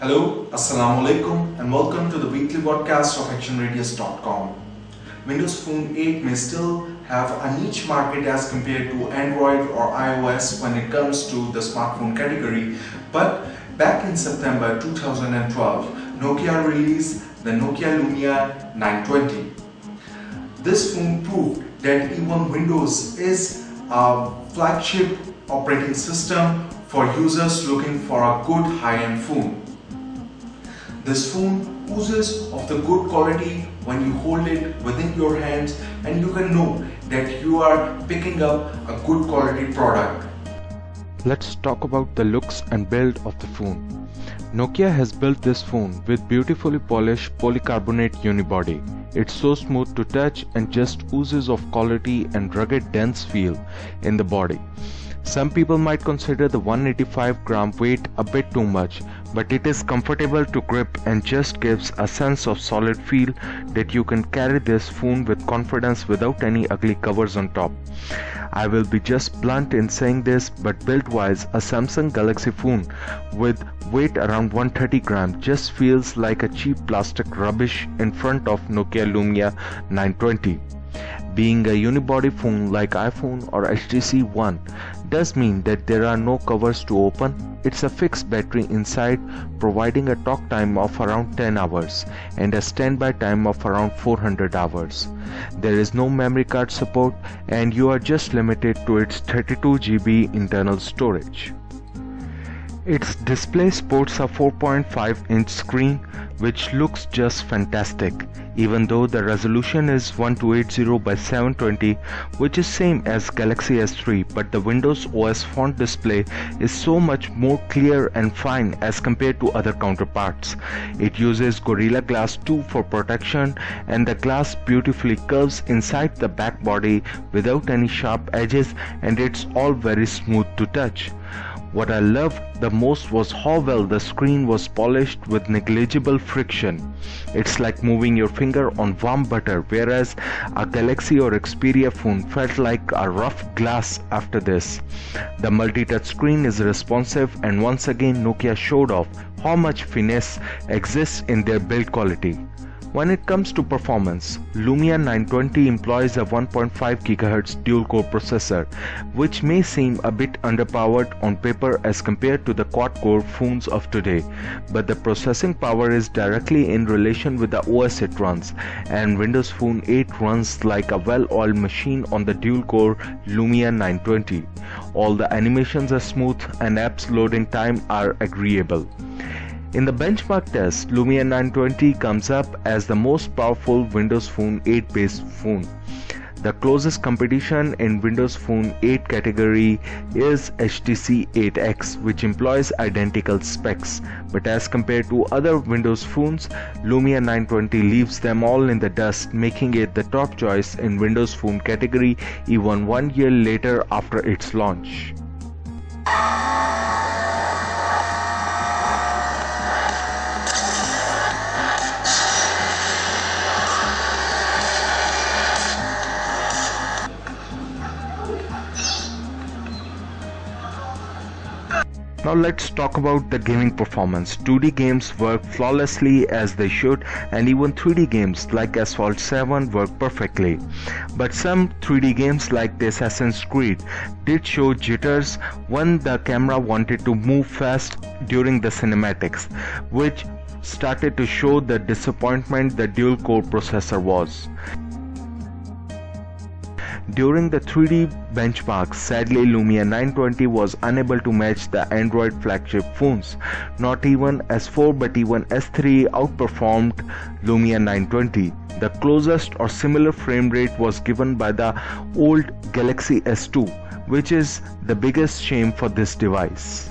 Hello, Assalamu alaikum and welcome to the weekly podcast of ActionRadius.com. Windows Phone 8 may still have a niche market as compared to Android or iOS when it comes to the smartphone category, but back in September 2012, Nokia released the Nokia Lumia 920. This phone proved that even Windows is a flagship operating system for users looking for a good high-end phone. This phone oozes of the good quality when you hold it within your hands, and you can know that you are picking up a good quality product. Let's talk about the looks and build of the phone. Nokia has built this phone with beautifully polished polycarbonate unibody. It's so smooth to touch and just oozes of quality and rugged dense feel in the body. Some people might consider the 185 gram weight a bit too much, but it is comfortable to grip and just gives a sense of solid feel that you can carry this phone with confidence without any ugly covers on top. I will be just blunt in saying this, but build-wise, a Samsung Galaxy phone with weight around 130 grams just feels like a cheap plastic rubbish in front of Nokia Lumia 920. Being a unibody phone like iPhone or HTC One does mean that there are no covers to open. It's a fixed battery inside, providing a talk time of around 10 hours and a standby time of around 400 hours. There is no memory card support, and you are just limited to its 32 GB internal storage. Its display sports a 4.5-inch screen which looks just fantastic, even though the resolution is 1280 by 720, which is same as Galaxy S3, but the Windows OS font display is so much more clear and fine as compared to other counterparts. It uses Gorilla Glass 2 for protection, and the glass beautifully curves inside the back body without any sharp edges, and it's all very smooth to touch. What I loved the most was how well the screen was polished with negligible friction. It's like moving your finger on warm butter, whereas a Galaxy or Xperia phone felt like a rough glass after this. The multi-touch screen is responsive, and once again Nokia showed off how much finesse exists in their build quality. When it comes to performance, Lumia 920 employs a 1.5 GHz dual-core processor, which may seem a bit underpowered on paper as compared to the quad-core phones of today, but the processing power is directly in relation with the OS it runs, and Windows Phone 8 runs like a well-oiled machine on the dual-core Lumia 920. All the animations are smooth and apps loading time are agreeable. In the benchmark test, Lumia 920 comes up as the most powerful Windows Phone 8 based phone. The closest competition in Windows Phone 8 category is HTC 8X, which employs identical specs, but as compared to other Windows phones, Lumia 920 leaves them all in the dust, making it the top choice in Windows Phone category even 1 year later after its launch. Now let's talk about the gaming performance. 2D games work flawlessly as they should, and even 3D games like Asphalt 7 work perfectly. But some 3D games like the Assassin's Creed did show jitters when the camera wanted to move fast during the cinematics, which started to show the disappointment the dual-core processor was. During the 3D benchmarks, sadly Lumia 920 was unable to match the Android flagship phones. Not even S4 but even S3 outperformed Lumia 920. The closest or similar frame rate was given by the old Galaxy S2, which is the biggest shame for this device.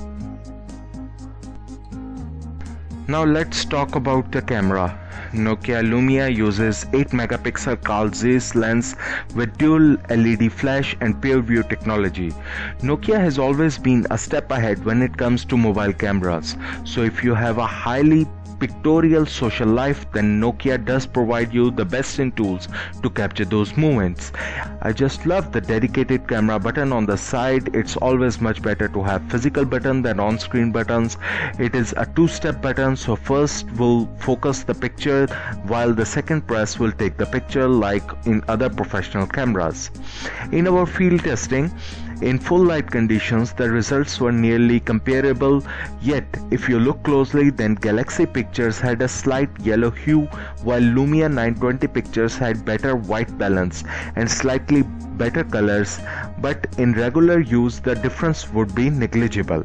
Now let's talk about the camera. Nokia Lumia uses 8 megapixel Carl Zeiss lens with dual LED flash and pure view technology. Nokia has always been a step ahead when it comes to mobile cameras, so if you have a highly pictorial social life, then Nokia does provide you the best in tools to capture those moments. I just love the dedicated camera button on the side. It's always much better to have physical button than on-screen buttons. It is a two-step button, so first will focus the picture while the second press will take the picture like in other professional cameras. In our field testing, in full light conditions, the results were nearly comparable, yet if you look closely, then Galaxy pictures had a slight yellow hue while Lumia 920 pictures had better white balance and slightly better colors, but in regular use the difference would be negligible.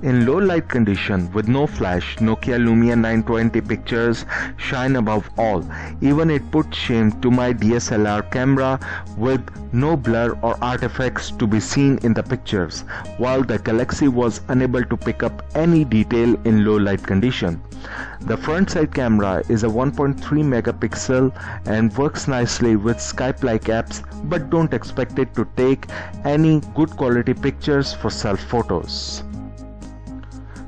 In low light condition with no flash, Nokia Lumia 920 pictures shine above all. Even it put shame to my DSLR camera with no blur or artifacts to be seen in the pictures, while the Galaxy was unable to pick up any detail in low light condition. The front side camera is a 1.3 megapixel and works nicely with Skype-like apps, but don't expect it to take any good quality pictures for self photos.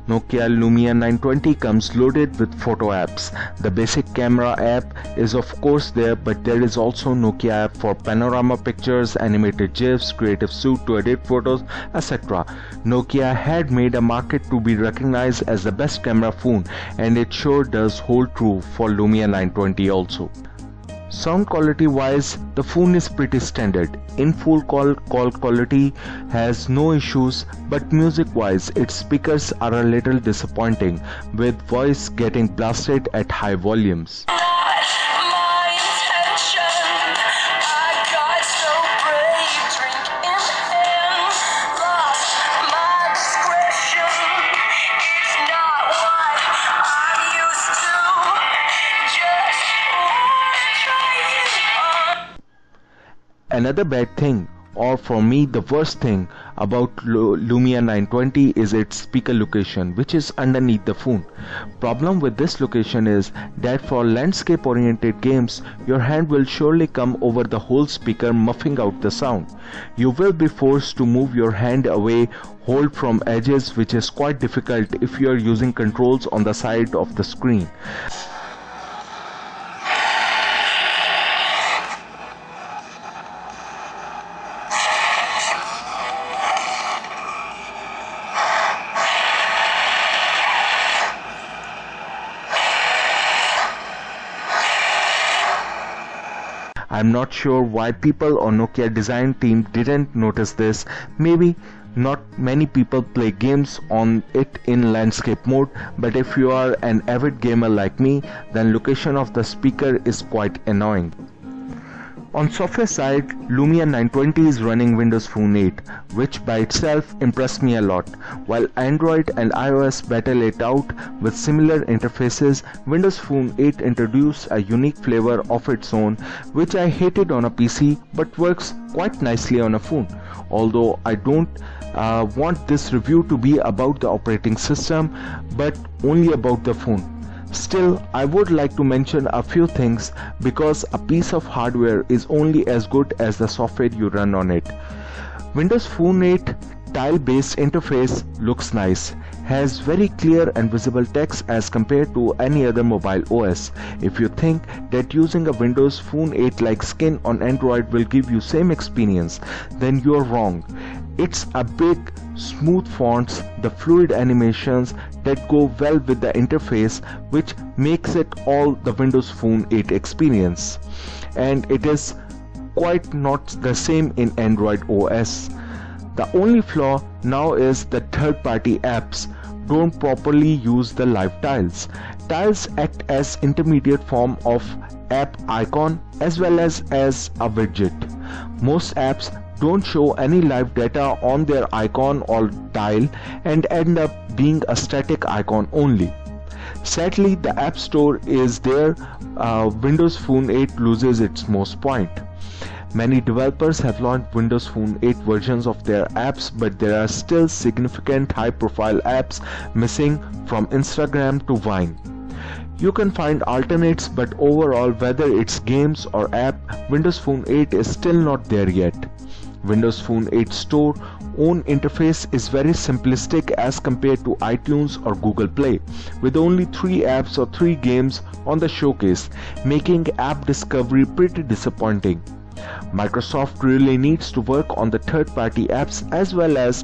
Nokia Lumia 920 comes loaded with photo apps. The basic camera app is of course there, but there is also Nokia app for panorama pictures, animated GIFs, creative suite to edit photos, etc. Nokia had made a market to be recognized as the best camera phone, and it sure does hold true for Lumia 920 also. Sound quality wise, the phone is pretty standard. In full call quality has no issues, but music wise its speakers are a little disappointing, with voice getting blasted at high volumes. Another bad thing, or for me the worst thing about Lumia 920 is its speaker location, which is underneath the phone. Problem with this location is that for landscape oriented games, your hand will surely come over the whole speaker, muffing out the sound. You will be forced to move your hand away, hold from edges, which is quite difficult if you are using controls on the side of the screen. I'm not sure why people on Nokia design team didn't notice this. Maybe not many people play games on it in landscape mode, but if you are an avid gamer like me, then location of the speaker is quite annoying. On software side, Lumia 920 is running Windows Phone 8, which by itself impressed me a lot. While Android and iOS battle it out with similar interfaces, Windows Phone 8 introduced a unique flavor of its own, which I hated on a PC but works quite nicely on a phone. Although I don't want this review to be about the operating system, but only about the phone. Still, I would like to mention a few things because a piece of hardware is only as good as the software you run on it. Windows Phone 8 tile-based interface looks nice, has very clear and visible text as compared to any other mobile OS. If you think that using a Windows Phone 8 like skin on Android will give you same experience, then you are wrong. It's a big, smooth fonts, the fluid animations that go well with the interface, which makes it all the Windows Phone 8 experience. And it is quite not the same in Android OS. The only flaw now is the third-party apps don't properly use the live tiles. Tiles act as intermediate form of app icon as well as a widget. Most apps don't show any live data on their icon or tile and end up being a static icon only. Sadly, the App Store is there. Windows Phone 8 loses its most point. Many developers have launched Windows Phone 8 versions of their apps, but there are still significant high-profile apps missing, from Instagram to Vine. You can find alternates, but overall, whether it's games or app, Windows Phone 8 is still not there yet. Windows Phone 8 Store own interface is very simplistic as compared to iTunes or Google Play, with only 3 apps or 3 games on the showcase, making app discovery pretty disappointing. Microsoft really needs to work on the third-party apps as well as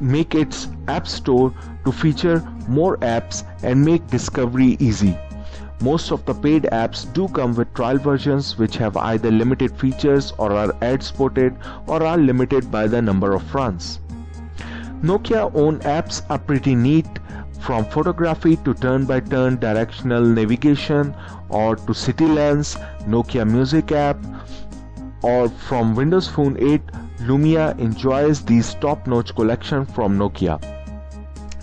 make its App Store to feature more apps and make discovery easy. Most of the paid apps do come with trial versions which have either limited features or are ad supported or are limited by the number of runs. Nokia own apps are pretty neat, from photography to turn-by-turn directional navigation or to City Lens, Nokia Music app, or from Windows Phone 8, Lumia enjoys these top-notch collection from Nokia.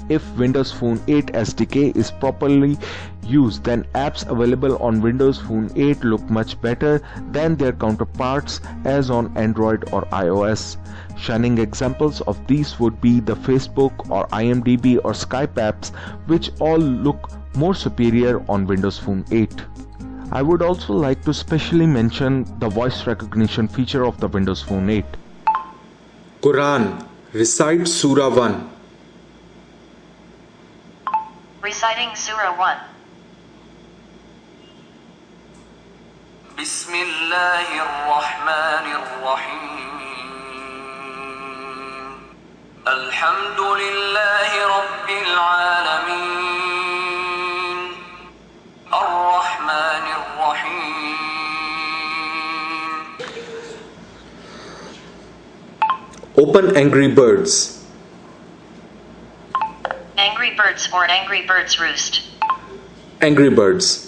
If Windows Phone 8 SDK is properly used, then apps available on Windows Phone 8 look much better than their counterparts as on Android or iOS. Shining examples of these would be the Facebook or IMDb or Skype apps, which all look more superior on Windows Phone 8. I would also like to specially mention the voice recognition feature of the Windows Phone 8. Quran, recite Surah 1. Reciting Surah 1. Bismillahirrahmanirrahim. Alhamdulillahi Rabbil Alameen. Ar-Rahmanir-Rahim. Open Angry Birds. Angry Birds or Angry Birds Roost. Angry Birds.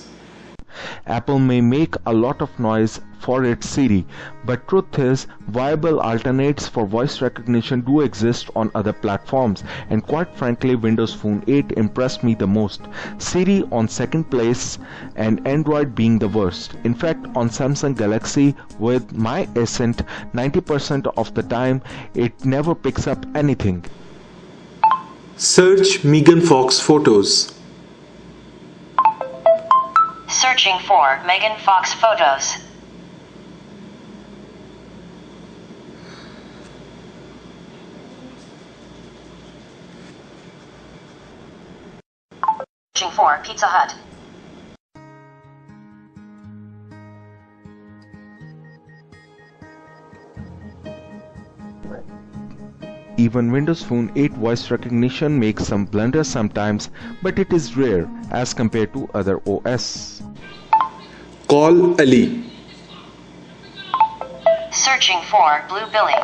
Apple may make a lot of noise for its Siri, but truth is, viable alternates for voice recognition do exist on other platforms, and quite frankly Windows Phone 8 impressed me the most. Siri on second place and Android being the worst. In fact, on Samsung Galaxy with my Ascent, 90% of the time it never picks up anything. Search Megan Fox photos. Searching for Megan Fox photos. Searching for Pizza Hut. Even Windows Phone 8 voice recognition makes some blunders sometimes, but it is rare as compared to other OS. Call Ali. Searching for Blue Billy.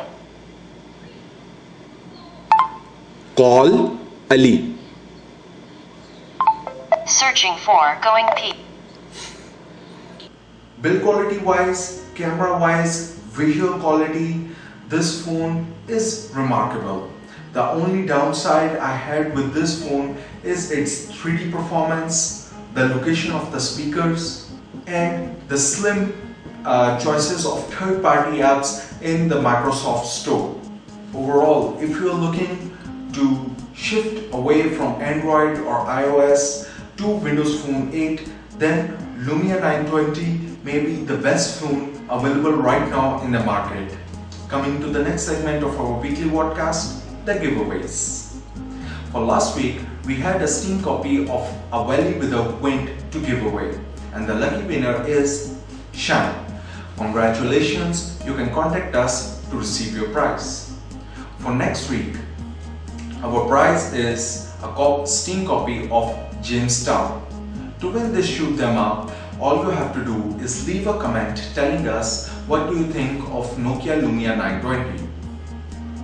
Call Ali. Searching for Going Pee. Build quality wise, camera wise, visual quality, this phone is remarkable. The only downside I had with this phone is its 3D performance, the location of the speakers, and the slim choices of third-party apps in the Microsoft Store. Overall, if you are looking to shift away from Android or iOS to Windows Phone 8, then Lumia 920 may be the best phone available right now in the market. Coming to the next segment of our weekly podcast, the giveaways. For last week, we had a Steam copy of A Valley Without Wind to give away, and the lucky winner is Shine. Congratulations, you can contact us to receive your prize. For next week, our prize is a Steam copy of Jamestown. To win this shoot them up, all you have to do is leave a comment telling us what do you think of Nokia Lumia 920.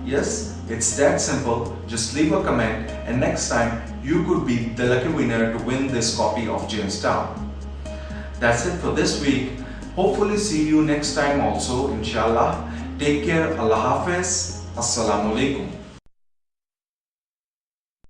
Yes, it's that simple. Just leave a comment and next time you could be the lucky winner to win this copy of Jamestown. That's it for this week. Hopefully see you next time also, inshallah. Take care. Allah Hafiz. Assalamu alaikum.